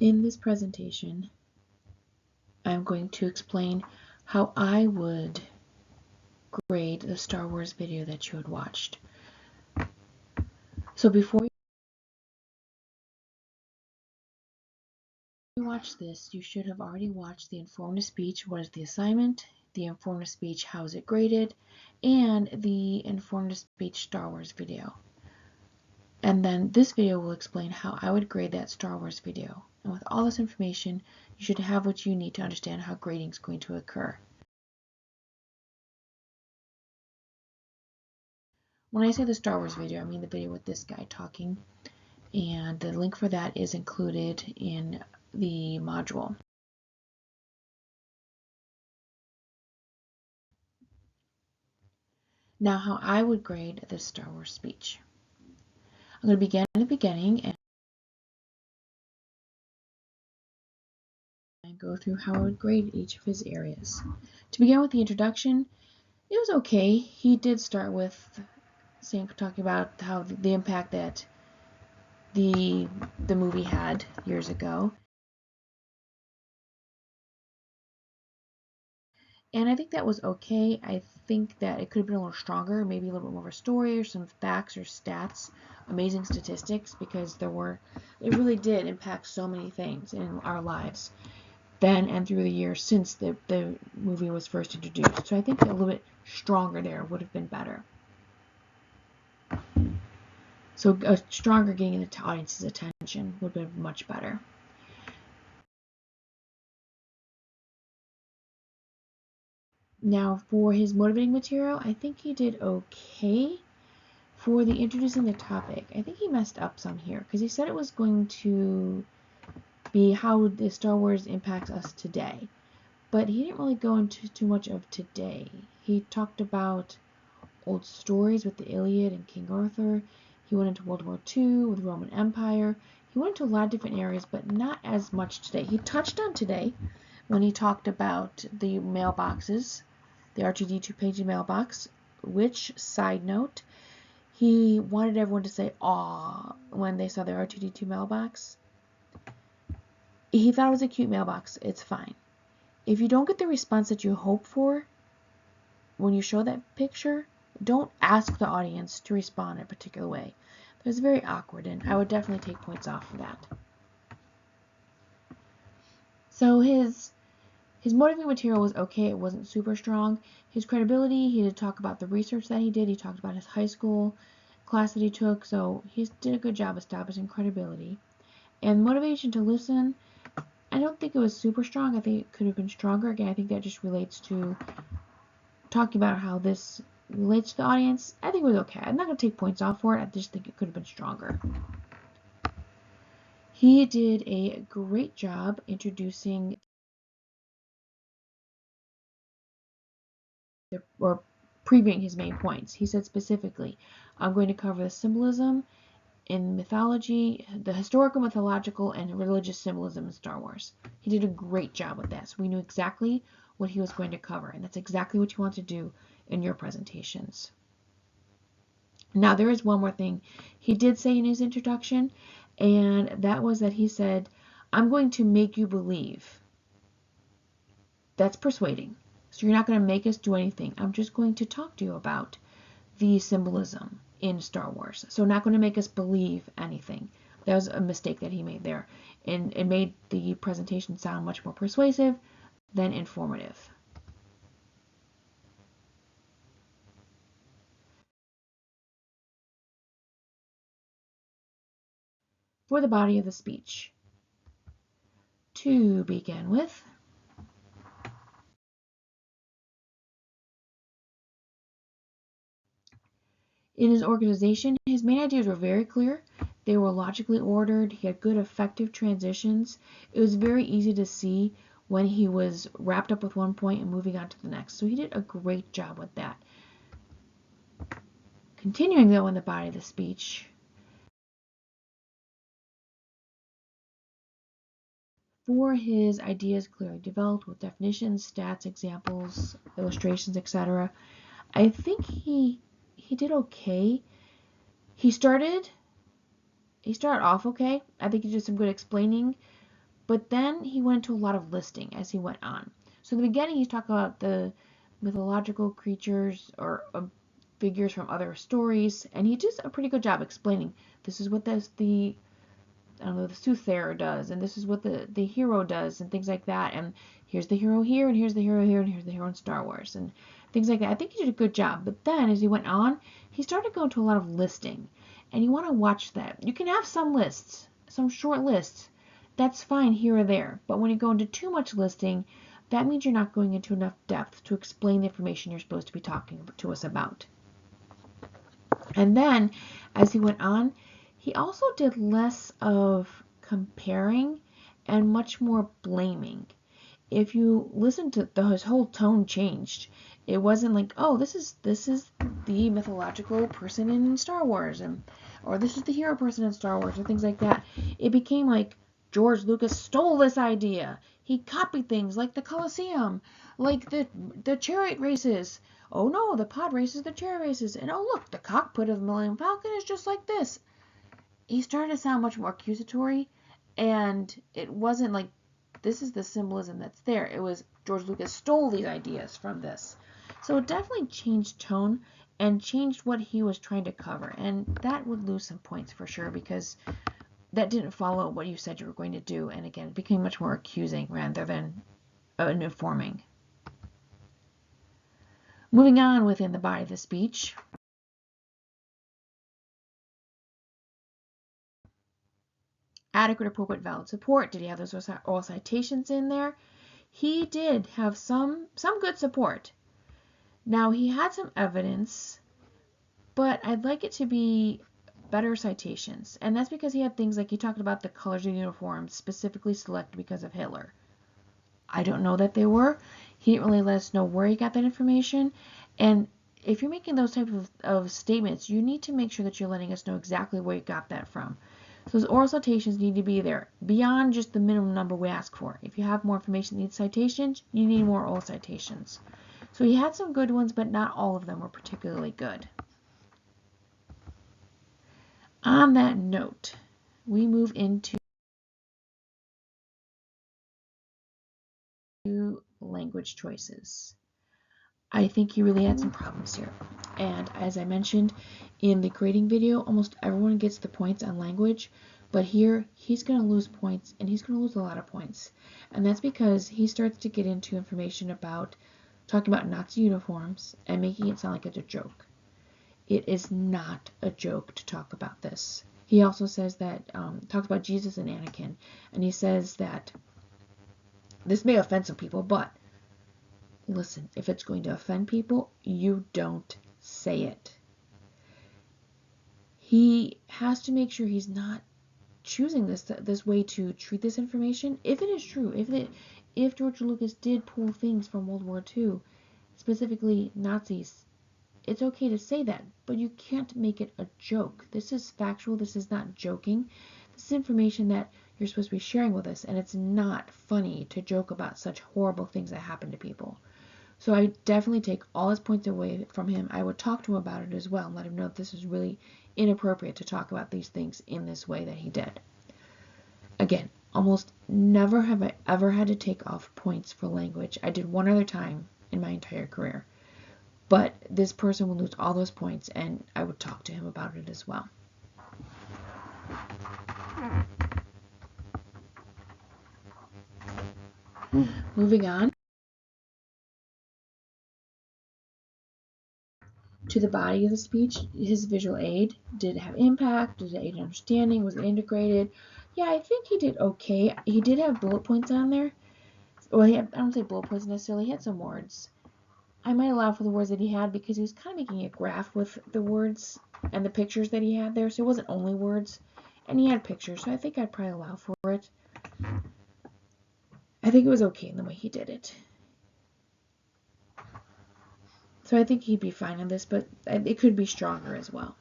In this presentation, I'm going to explain how I would grade the Star Wars video that you had watched. So before you watch this, you should have already watched the informative speech, what is the assignment, the informative speech, how is it graded, and the informative speech Star Wars video. And then this video will explain how I would grade that Star Wars video. And with all this information, you should have what you need to understand how grading is going to occur. When I say the Star Wars video, I mean the video with this guy talking, and the link for that is included in the module. Now, how I would grade this Star Wars speech. I'm going to begin at the beginning and go through how I would grade each of his areas. To begin with the introduction, it was okay. He did start with talking about how the impact that the movie had years ago. And I think that was okay. I think that it could have been a little stronger, maybe a little bit more of a story or some facts or stats, amazing statistics, because it really did impact so many things in our lives then and through the years since the movie was first introduced. So I think a little bit stronger there would have been better. So a stronger getting the audience's attention would have been much better. Now for his motivating material, I think he did okay. For the introducing the topic, I think he messed up some here because he said it was going to be how the Star Wars impacts us today, but he didn't really go into too much of today. He talked about old stories with the Iliad and King Arthur. He went into World War II with the Roman Empire. He went into a lot of different areas, but not as much today. He touched on today when he talked about the mailboxes, the R2-D2 paging mailbox, which, side note, he wanted everyone to say "aw" when they saw the R2-D2 mailbox. He thought it was a cute mailbox. It's fine. If you don't get the response that you hope for when you show that picture, don't ask the audience to respond in a particular way. It was very awkward, and I would definitely take points off for that. So his motivating material was okay. It wasn't super strong. His credibility, he did talk about the research that he did. He talked about his high school class that he took, so he did a good job establishing credibility. And motivation to listen, I don't think it was super strong. I think it could have been stronger. Again, I think that just relates to talking about how this relates to the audience. I think it was okay. I'm not going to take points off for it. I just think it could have been stronger. He did a great job introducing or previewing his main points. He said specifically, I'm going to cover the symbolism in mythology, the historical, mythological, and religious symbolism in Star Wars. He did a great job with that, so we knew exactly what he was going to cover, and that's exactly what you want to do in your presentations. Now, there is one more thing he did say in his introduction, and that was that he said, I'm going to make you believe. That's persuading. So you're not going to make us do anything. I'm just going to talk to you about the symbolism in Star Wars. So not going to make us believe anything. That was a mistake that he made there. And it made the presentation sound much more persuasive than informative. For the body of the speech, to begin with, in his organization, his main ideas were very clear. They were logically ordered. He had good, effective transitions. It was very easy to see when he was wrapped up with one point and moving on to the next. So he did a great job with that. Continuing, though, in the body of the speech, for his ideas clearly developed with definitions, stats, examples, illustrations, etc., I think he did okay. He started off okay. I think he did some good explaining, But then he went into a lot of listing as he went on. So in the beginning, he's talking about the mythological creatures or figures from other stories, and he does a pretty good job explaining this is what the I don't know, the soothsayer does, and this is what the hero does, and things like that. And here's the hero here, and here's the hero here, and here's the hero in Star Wars, and things like that. I think he did a good job. But then, as he went on, he started going to a lot of listing, and you want to watch that. You can have some lists, some short lists. That's fine here or there. But when you go into too much listing, that means you're not going into enough depth to explain the information you're supposed to be talking to us about. And then, as he went on, he also did less of comparing and much more blaming. If you listen to his whole tone changed. It wasn't like, oh, this is the mythological person in Star Wars, or this is the hero person in Star Wars, or things like that. It became like George Lucas stole this idea. He copied things like the Colosseum, like the chariot races. Oh no, the pod races, the chariot races, and oh look, the cockpit of the Millennium Falcon is just like this. He started to sound much more accusatory, and it wasn't like this is the symbolism that's there. It was George Lucas stole these ideas from this. So it definitely changed tone and changed what he was trying to cover, and that would lose some points for sure because that didn't follow what you said you were going to do, and again, it became much more accusing rather than informing. Moving on within the body of the speech. Adequate, appropriate, valid support. Did he have those oral citations in there? He did have some good support. Now, he had some evidence, but I'd like it to be better citations. And that's because he had things like he talked about the colors of the uniforms specifically selected because of Hitler. I don't know that they were. He didn't really let us know where he got that information. And if you're making those types of statements, you need to make sure that you're letting us know exactly where you got that from. So those oral citations need to be there beyond just the minimum number we ask for. If you have more information that needs citations, you need more oral citations. So he had some good ones, but not all of them were particularly good. On that note, we move into language choices. I think he really had some problems here. And as I mentioned in the grading video, almost everyone gets the points on language, but here he's going to lose points, and he's going to lose a lot of points. And that's because he starts to get into information about talking about Nazi uniforms and making it sound like it's a joke. It is not a joke to talk about this. He also says that, talks about Jesus and Anakin, and he says that this may offend some people, but listen, if it's going to offend people, you don't say it. He has to make sure he's not choosing this way to treat this information. If it is true, if George Lucas did pull things from World War II, specifically Nazis, it's okay to say that, but you can't make it a joke. This is factual. This is not joking. This is information that you're supposed to be sharing with us, and it's not funny to joke about such horrible things that happen to people. So I definitely take all his points away from him. I would talk to him about it as well and let him know that this is really inappropriate to talk about these things in this way that he did. Again, almost never have I ever had to take off points for language. I did one other time in my entire career. But this person would lose all those points, and I would talk to him about it as well. Moving on to the body of the speech, his visual aid. Did it have impact? Did it aid in understanding? Was it integrated? Yeah, I think he did okay. He did have bullet points on there. Well, I don't say bullet points necessarily. He had some words. I might allow for the words that he had because he was kind of making a graph with the words and the pictures that he had there. So it wasn't only words. And he had pictures, so I think I'd probably allow for it. I think it was okay in the way he did it. So I think he'd be fine on this, but it could be stronger as well.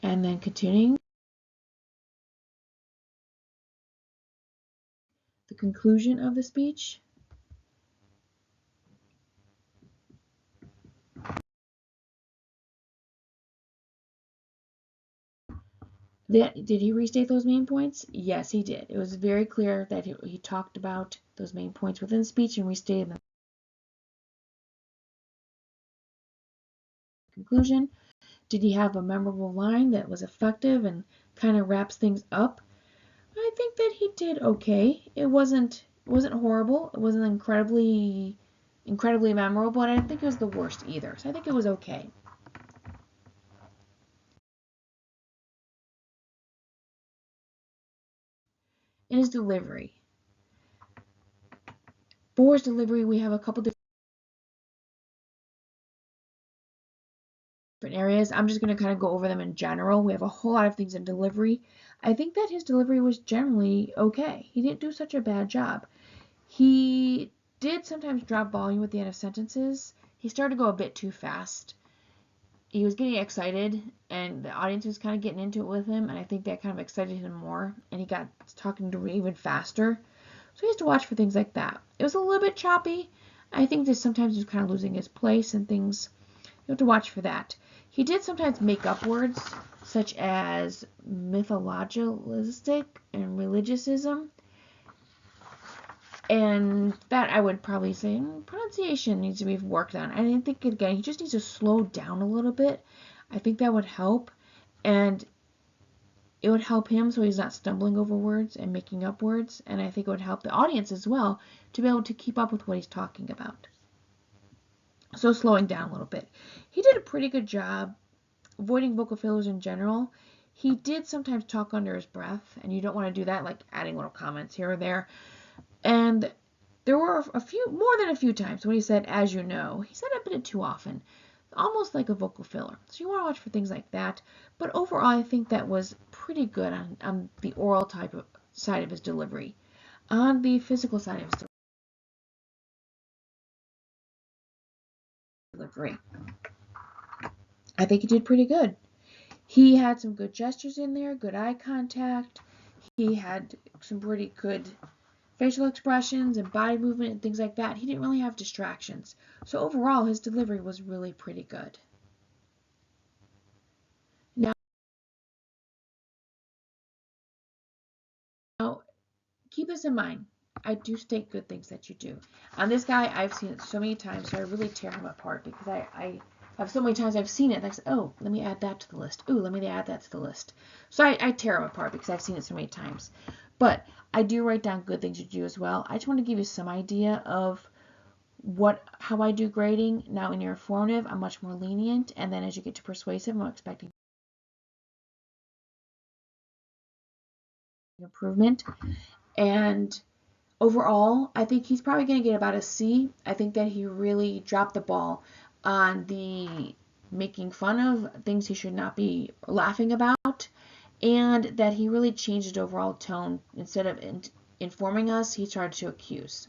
And then continuing, the conclusion of the speech. Did he restate those main points? Yes, he did. It was very clear that he talked about those main points within the speech and restated them. Conclusion. Did he have a memorable line that was effective and kind of wraps things up? I think that he did okay. It wasn't horrible. It wasn't incredibly memorable, but I didn't think it was the worst either. So I think it was okay. In his delivery. For his delivery, we have a couple different areas. I'm just going to kind of go over them in general. We have a whole lot of things in delivery. I think that his delivery was generally okay. He didn't do such a bad job. He did sometimes drop volume at the end of sentences. He started to go a bit too fast. He was getting excited, and the audience was kind of getting into it with him, and I think that kind of excited him more, and he got talking to even faster. So he has to watch for things like that. It was a little bit choppy. I think that sometimes he was kind of losing his place and things. You have to watch for that. He did sometimes make up words, such as mythologicistic and religiosism. And that I would probably say pronunciation needs to be worked on. I think, again, he just needs to slow down a little bit. I think that would help. And it would help him so he's not stumbling over words and making up words. And I think it would help the audience as well to be able to keep up with what he's talking about. So slowing down a little bit. He did a pretty good job avoiding vocal fillers in general. He did sometimes talk under his breath, and you don't want to do that, like adding little comments here or there. And there were more than a few times when he said, as you know. He said it a bit too often, almost like a vocal filler. So you want to watch for things like that. But overall, I think that was pretty good on the oral side of his delivery. On the physical side of his delivery, I think he did pretty good. He had some good gestures in there, good eye contact. He had some pretty good facial expressions and body movement and things like that. He didn't really have distractions. So overall, his delivery was really pretty good. Now, keep this in mind. I do state good things that you do. On this guy, I've seen it so many times, so I really tear him apart because I have so many times I've seen it. And I say, oh, let me add that to the list. Ooh, let me add that to the list. So I tear him apart because I've seen it so many times. But I do write down good things you do as well. I just want to give you some idea of how I do grading. Now in your informative, I'm much more lenient, and then as you get to persuasive, I'm expecting improvement. And overall, I think he's probably going to get about a C. I think that he really dropped the ball on the making fun of things he should not be laughing about, and that he really changed his overall tone. Instead of informing us, he started to accuse.